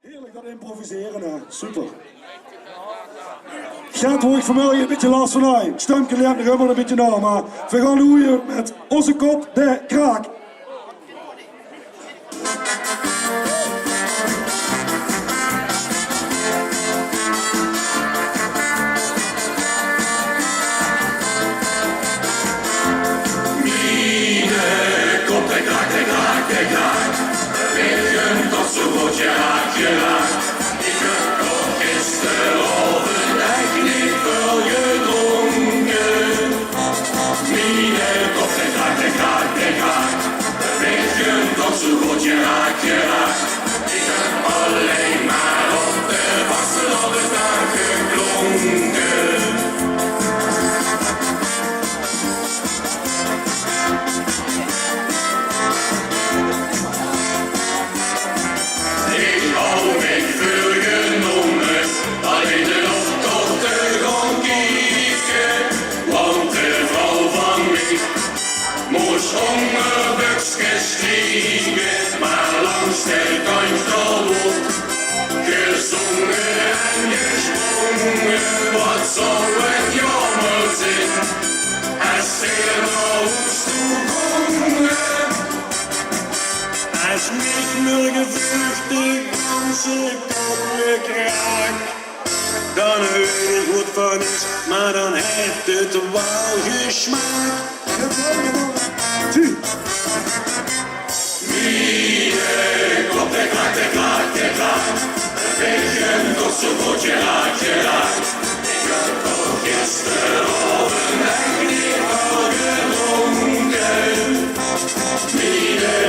Heerlijk dat improviseren, hè. Super. Gaat hoor ik vanmiddag een beetje last van mij. Stemke leert nog helemaal een beetje na, maar we gaan roeien met onze kop de kraak. Maar langs de kant van de gezongen en gesprongen, wat zou het jammer zijn, als er nou toekomen. Als niet meer gevlucht de ganse kop weer kraak, dan weet ik wat van is, maar dan heeft het wel gesmaak. Kop de kraak, de kraak, de kraak. Een beetje tot zo goed je raakt, je raakt. Ik heb toch gisteravond echt niet al gedronken.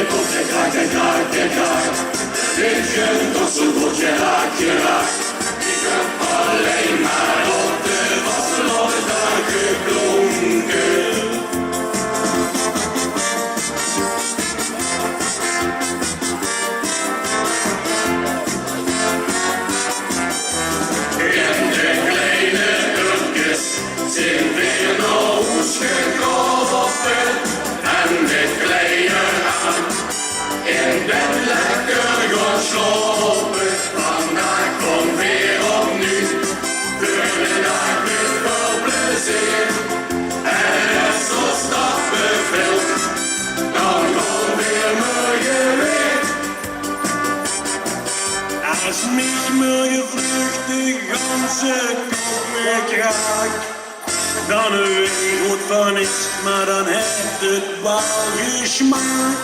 Kop de kraak, de kraak, de kraak. Een beetje tot zo goed je raakt, je raakt. Ik heb alleen maar op de wasseloosdag geklonken. Als mich mir gevlucht de ganse kop weer kraak, dan weet ik wat van is, maar dan heeft het wel gesmaak.